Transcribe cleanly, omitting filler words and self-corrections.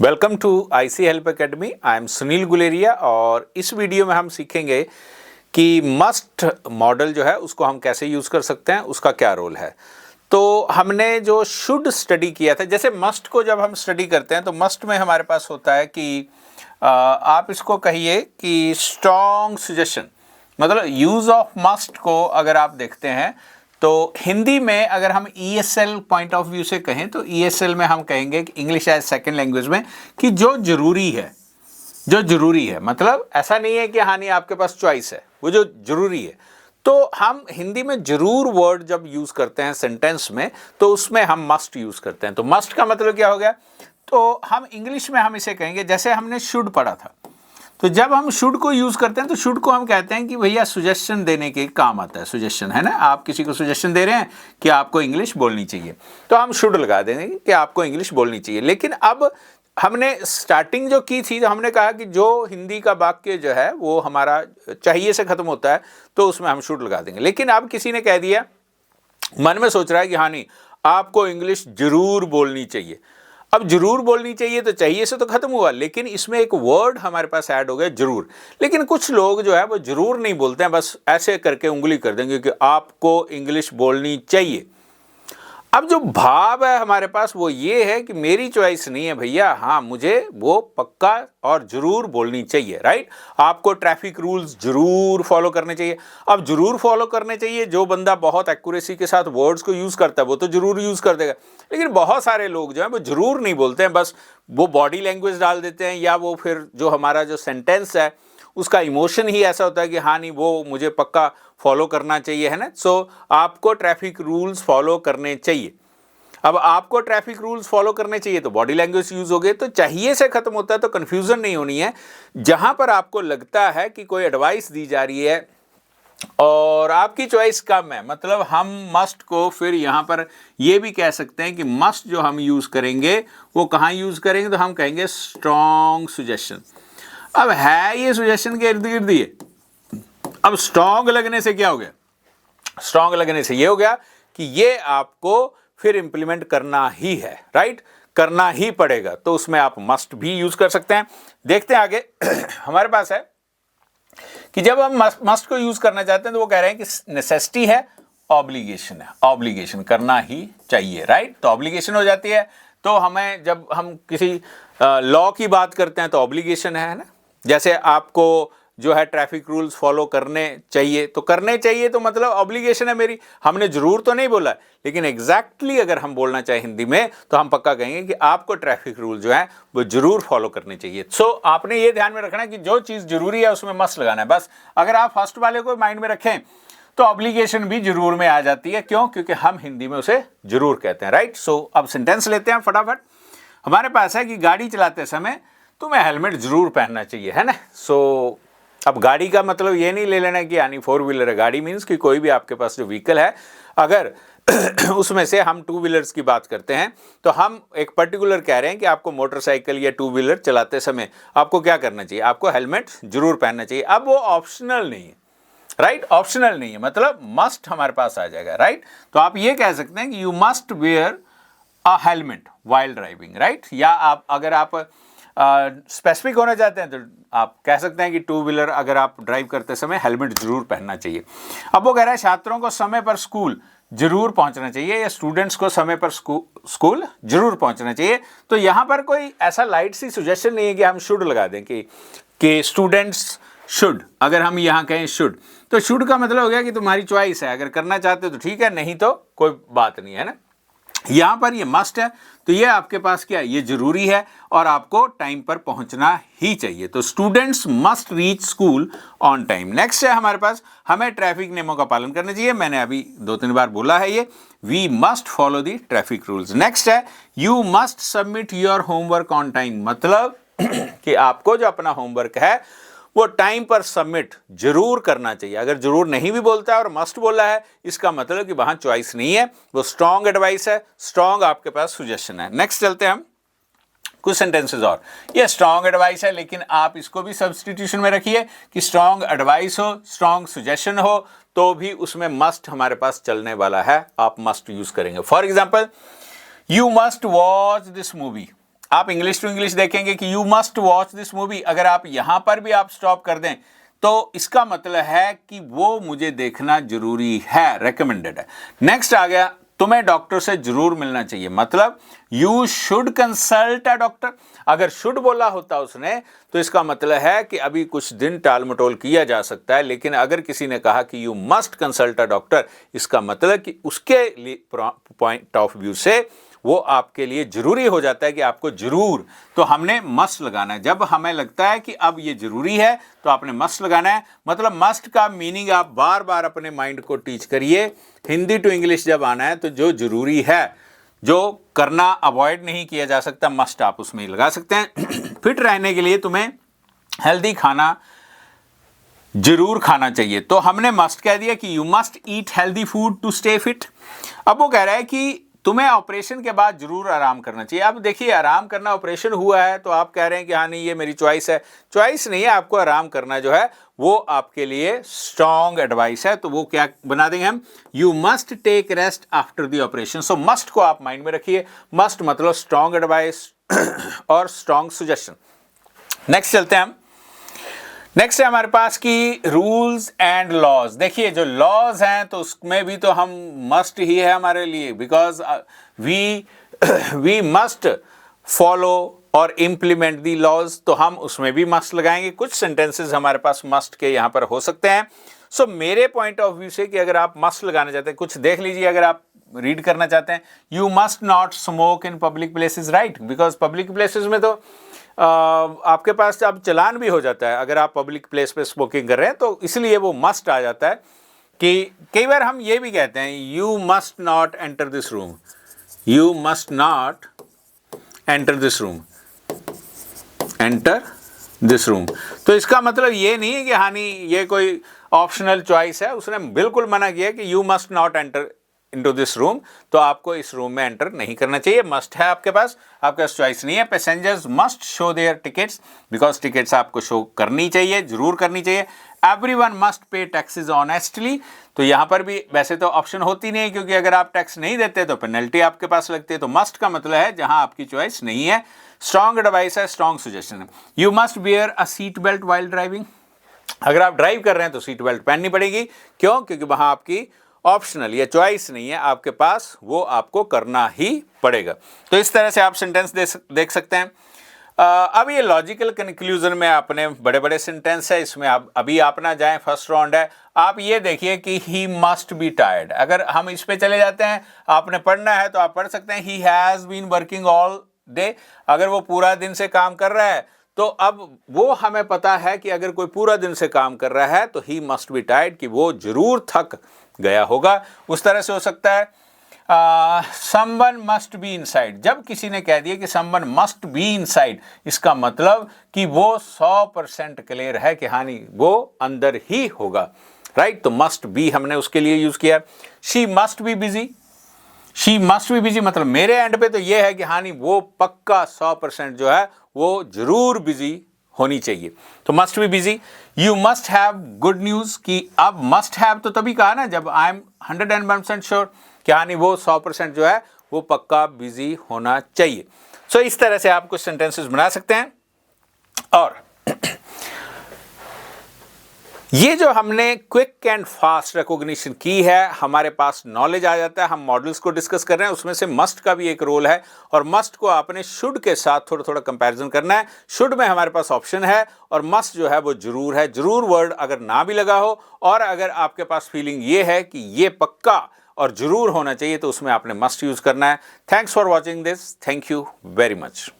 Welcome to IC help academy. I am Sunil Guleria और इस video में हम सीखेंगे कि मस्ट मॉडल जो है उसको हम कैसे यूज़ कर सकते हैं, उसका क्या रोल है। तो हमने जो शुड स्टडी किया था, जैसे मस्ट को जब हम स्टडी करते हैं तो मस्ट में हमारे पास होता है कि आप इसको कहिए कि स्ट्रॉन्ग सजेशन, मतलब यूज़ ऑफ मस्ट को अगर आप देखते हैं तो हिंदी में अगर हम ESL पॉइंट ऑफ व्यू से कहें तो ESL में हम कहेंगे कि इंग्लिश एज सेकेंड लैंग्वेज में कि जो जरूरी है, जो जरूरी है, मतलब ऐसा नहीं है कि हाँ नहीं आपके पास चॉइस है, वो जो जरूरी है। तो हम हिंदी में जरूर वर्ड जब यूज़ करते हैं सेंटेंस में तो उसमें हम मस्ट यूज़ करते हैं। तो मस्ट का मतलब क्या हो गया, तो हम इंग्लिश में हम इसे कहेंगे, जैसे हमने शुड पढ़ा था, तो जब हम शुड को यूज़ करते हैं तो शुड को हम कहते हैं कि भैया सुजेशन देने के काम आता है। सुजेशन है ना, आप किसी को सुजेशन दे रहे हैं कि आपको इंग्लिश बोलनी चाहिए, तो हम शुड लगा देंगे कि आपको इंग्लिश बोलनी चाहिए। लेकिन अब हमने स्टार्टिंग जो की थी तो हमने कहा कि जो हिंदी का वाक्य जो है वो हमारा चाहिए से ख़त्म होता है तो उसमें हम शुड लगा देंगे। लेकिन अब किसी ने कह दिया, मन में सोच रहा है कि हाँ नहीं आपको इंग्लिश जरूर बोलनी चाहिए। अब जरूर बोलनी चाहिए तो चाहिए से तो खत्म हुआ, लेकिन इसमें एक वर्ड हमारे पास ऐड हो गया जरूर। लेकिन कुछ लोग जो है वो जरूर नहीं बोलते हैं, बस ऐसे करके उंगली कर देंगे कि आपको इंग्लिश बोलनी चाहिए। अब जो भाव है हमारे पास वो ये है कि मेरी चॉइस नहीं है भैया, हाँ मुझे वो पक्का और जरूर बोलनी चाहिए, राइट। आपको ट्रैफिक रूल्स जरूर फॉलो करने चाहिए। अब जरूर फॉलो करने चाहिए, जो बंदा बहुत एक्यूरेसी के साथ वर्ड्स को यूज़ करता है वो तो जरूर यूज़ कर देगा। लेकिन बहुत सारे लोग जो हैं वो जरूर नहीं बोलते हैं, बस वो बॉडी लैंग्वेज डाल देते हैं, या वो फिर जो हमारा जो सेंटेंस है उसका इमोशन ही ऐसा होता है कि हाँ नहीं वो मुझे पक्का फॉलो करना चाहिए, है ना। सो आपको ट्रैफिक रूल्स फॉलो करने चाहिए। अब आपको ट्रैफिक रूल्स फॉलो करने चाहिए तो बॉडी लैंग्वेज यूज हो गए, तो चाहिए से खत्म होता है। तो कंफ्यूजन नहीं होनी है। जहां पर आपको लगता है कि कोई एडवाइस दी जा रही है और आपकी चॉइस कम है, मतलब हम मस्ट को फिर यहां पर ये भी कह सकते हैं कि मस्ट जो हम यूज करेंगे वो कहां यूज करेंगे, तो हम कहेंगे स्ट्रॉन्ग सुजेशन। अब है ये सुजेशन के इर्द गिर्द ही। अब स्ट्रॉन्ग लगने से क्या हो गया, स्ट्रॉन्ग लगने से ये हो गया कि ये आपको फिर इंप्लीमेंट करना ही है, राइट, करना ही पड़ेगा। तो उसमें आप मस्ट भी यूज कर सकते हैं। देखते हैं आगे हमारे पास है कि जब हम मस्ट को यूज करना चाहते हैं तो वो कह रहे हैं कि नेसेसिटी है, ऑब्लिगेशन है, ऑब्लिगेशन करना ही चाहिए, राइट। तो ऑब्लिगेशन हो जाती है। तो हमें जब हम किसी लॉ की बात करते हैं तो ऑब्लिगेशन है ना। जैसे आपको जो है ट्रैफिक रूल्स फॉलो करने चाहिए, तो करने चाहिए तो मतलब ऑब्लिगेशन है मेरी। हमने जरूर तो नहीं बोला, लेकिन एग्जैक्टली अगर हम बोलना चाहे हिंदी में तो हम पक्का कहेंगे कि आपको ट्रैफिक रूल जो है वो जरूर फॉलो करने चाहिए। सो आपने ये ध्यान में रखना है कि जो चीज़ जरूरी है उसमें मस्ट लगाना है। बस अगर आप फर्स्ट वाले को माइंड में रखें तो ऑब्लिगेशन भी जरूर में आ जाती है। क्यों? क्योंकि हम हिंदी में उसे जरूर कहते हैं, राइट। सो अब सेंटेंस लेते हैं फटाफट। हमारे पास है कि गाड़ी चलाते समय तुम्हें हेलमेट जरूर पहनना चाहिए, है ना। सो अब गाड़ी का मतलब ये नहीं ले लेना कि यानी 4 व्हीलर है। गाड़ी मीन्स कि कोई भी आपके पास जो व्हीकल है, अगर उसमें से हम 2 व्हीलर्स की बात करते हैं तो हम एक पर्टिकुलर कह रहे हैं कि आपको मोटरसाइकिल या 2 व्हीलर चलाते समय आपको क्या करना चाहिए, आपको हेलमेट जरूर पहनना चाहिए। अब वो ऑप्शनल नहीं है, राइट, ऑप्शनल नहीं है, मतलब मस्ट हमारे पास आ जाएगा, राइट। तो आप ये कह सकते हैं कि you must where a helmet while driving, right. या आप अगर आप स्पेसिफिक होना चाहते हैं तो आप कह सकते हैं कि 2 व्हीलर अगर आप ड्राइव करते समय हेलमेट जरूर पहनना चाहिए। अब वो कह रहा है छात्रों को समय पर स्कूल जरूर पहुंचना चाहिए, या स्टूडेंट्स को समय पर स्कूल जरूर पहुंचना चाहिए। तो यहां पर कोई ऐसा लाइट सी सुजेशन नहीं है कि हम शुड लगा दें कि स्टूडेंट्स शुड। अगर हम यहां कहें शुड तो शुड का मतलब हो गया कि तुम्हारी चॉइस है, अगर करना चाहते हो तो ठीक है, नहीं तो कोई बात नहीं है ना। यहां पर ये मस्ट है तो ये आपके पास क्या है, ये जरूरी है और आपको टाइम पर पहुंचना ही चाहिए। तो students must reach school on time. Next है हमारे पास, हमें ट्रैफिक नियमों का पालन करना चाहिए। मैंने अभी 2-3 बार बोला है ये, we must follow the traffic rules. Next है you must submit your homework on time, मतलब कि आपको जो अपना होमवर्क है वो टाइम पर सबमिट जरूर करना चाहिए। अगर जरूर नहीं भी बोलता है और मस्ट बोला है, इसका मतलब कि वहां चॉइस नहीं है, वो स्ट्रॉन्ग एडवाइस है, स्ट्रॉन्ग आपके पास सुजेशन है। नेक्स्ट चलते हैं हम कुछ सेंटेंसेस और। ये स्ट्रॉन्ग एडवाइस है, लेकिन आप इसको भी सब्स्टिट्यूशन में रखिए कि स्ट्रॉन्ग एडवाइस हो, स्ट्रॉन्ग सुजेशन हो, तो भी उसमें मस्ट हमारे पास चलने वाला है, आप मस्ट यूज करेंगे। For example, you must watch this movie. आप इंग्लिश टू इंग्लिश देखेंगे कि you must watch this movie, अगर आप यहां पर भी आप स्टॉप कर दें तो इसका मतलब है कि वो मुझे देखना जरूरी है, रेकमेंडेड है। नेक्स्ट आ गया, तुम्हें डॉक्टर से जरूर मिलना चाहिए, मतलब you should consult a doctor. अगर शुड बोला होता उसने तो इसका मतलब है कि अभी कुछ दिन टाल मटोल किया जा सकता है, लेकिन अगर किसी ने कहा कि you must consult a doctor, इसका मतलब कि उसके पॉइंट ऑफ व्यू से वो आपके लिए जरूरी हो जाता है कि आपको जरूर, तो हमने मस्ट लगाना है। जब हमें लगता है कि अब ये जरूरी है तो आपने मस्ट लगाना है। मतलब मस्ट का मीनिंग आप बार बार अपने माइंड को टीच करिए। हिंदी टू इंग्लिश जब आना है तो जो जरूरी है, जो करना अवॉइड नहीं किया जा सकता, मस्ट आप उसमें ही लगा सकते हैं। फिट रहने के लिए तुम्हें हेल्दी खाना जरूर खाना चाहिए, तो हमने मस्ट कह दिया कि you must eat healthy food to stay fit. अब वो कह रहा है कि तुम्हें ऑपरेशन के बाद जरूर आराम करना चाहिए। अब देखिए, आराम करना, ऑपरेशन हुआ है तो आप कह रहे हैं कि हाँ नहीं ये मेरी चॉइस है। चॉइस नहीं है, आपको आराम करना जो है वो आपके लिए स्ट्रॉन्ग एडवाइस है। तो वो क्या बना देंगे हम, you must take rest after the operation. So must को आप माइंड में रखिए, मस्ट मतलब स्ट्रॉन्ग एडवाइस और स्ट्रॉन्ग सजेशन। नेक्स्ट चलते हैं हम। नेक्स्ट है हमारे पास की रूल्स एंड लॉज। देखिए जो लॉज हैं तो उसमें भी तो हम मस्ट ही है हमारे लिए, बिकॉज वी मस्ट फॉलो और इम्प्लीमेंट दी लॉज, तो हम उसमें भी मस्ट लगाएंगे। कुछ सेंटेंसेस हमारे पास मस्ट के यहाँ पर हो सकते हैं। सो मेरे पॉइंट ऑफ व्यू से कि अगर आप मस्ट लगाना चाहते हैं, कुछ देख लीजिए, अगर आप रीड करना चाहते हैं, you must not smoke in public places, right, because public places में तो आपके पास अब चलान भी हो जाता है अगर आप पब्लिक प्लेस पे स्मोकिंग कर रहे हैं, तो इसलिए वो मस्ट आ जाता है। कि कई बार हम ये भी कहते हैं, you must not enter this room, you must not enter this room, enter this room. तो इसका मतलब ये नहीं है कि हाँ नहीं ये कोई ऑप्शनल चॉइस है, उसने बिल्कुल मना किया कि you must not enter into this room, तो आपको इस रूम में एंटर नहीं करना चाहिए। मस्ट है आपके पास चॉइस नहीं है। Passengers must show their tickets, because tickets आपको शो करनी चाहिए, जरूर करनी चाहिए। Everyone must pay taxes honestly, तो यहाँ पर भी वैसे तो ऑप्शन होती नहीं है, क्योंकि अगर आप टैक्स नहीं देते तो पेनल्टी आपके पास लगती है। तो मस्ट का मतलब है जहां आपकी चॉइस नहीं है। स्ट्रॉन्ग एडवाइस है, स्ट्रॉन्ग सजेशन है। You must bear a seat belt while driving, अगर आप ड्राइव कर रहे हैं तो सीट बेल्ट पहननी पड़ेगी। क्यों? क्योंकि वहां आपकी ऑप्शनल या चॉइस नहीं है, आपके पास वो आपको करना ही पड़ेगा। तो इस तरह से आप सेंटेंस देख सकते हैं। अब ये लॉजिकल कंक्लूजन में अपने बड़े बड़े सेंटेंस है, इसमें आप अभी आप ना जाएं, फर्स्ट राउंड है। आप ये देखिए कि ही मस्ट बी टायर्ड, अगर हम इस पे चले जाते हैं, आपने पढ़ना है तो आप पढ़ सकते हैं he has been working all day, अगर वो पूरा दिन से काम कर रहा है तो अब वो हमें पता है कि अगर कोई पूरा दिन से काम कर रहा है तो ही मस्ट बी टायर्ड, कि वो जरूर थक गया होगा। उस तरह से हो सकता है समवन मस्ट बी इनसाइड, जब किसी ने कह दिया कि समवन मस्ट बी इनसाइड, इसका मतलब कि वो 100% क्लियर है कि हाँ नहीं वो अंदर ही होगा, राइट। तो मस्ट बी हमने उसके लिए यूज किया। She must be busy, she must be busy मतलब मेरे एंड पे तो ये है कि हाँ नहीं वो पक्का 100% जो है वो जरूर बिजी होनी चाहिए, तो must be busy. You must have good news, कि अब मस्ट हैव तो तभी कहा ना जब आई एम 101% श्योर, कि हाँ नहीं वो 100% जो है वो पक्का बिजी होना चाहिए। सो इस तरह से आप कुछ सेंटेंसेस बना सकते हैं। और ये जो हमने क्विक एंड फास्ट रिकॉग्निशन की है, हमारे पास नॉलेज आ जाता है। हम मॉडल्स को डिस्कस कर रहे हैं, उसमें से मस्ट का भी एक रोल है, और मस्ट को आपने शुड के साथ थोड़ा थोड़ा कंपैरिजन करना है। शुड में हमारे पास ऑप्शन है, और मस्ट जो है वो जरूर है। जरूर वर्ड अगर ना भी लगा हो, और अगर आपके पास फीलिंग ये है कि ये पक्का और जरूर होना चाहिए, तो उसमें आपने मस्ट यूज करना है। Thanks for watching this, thank you very much.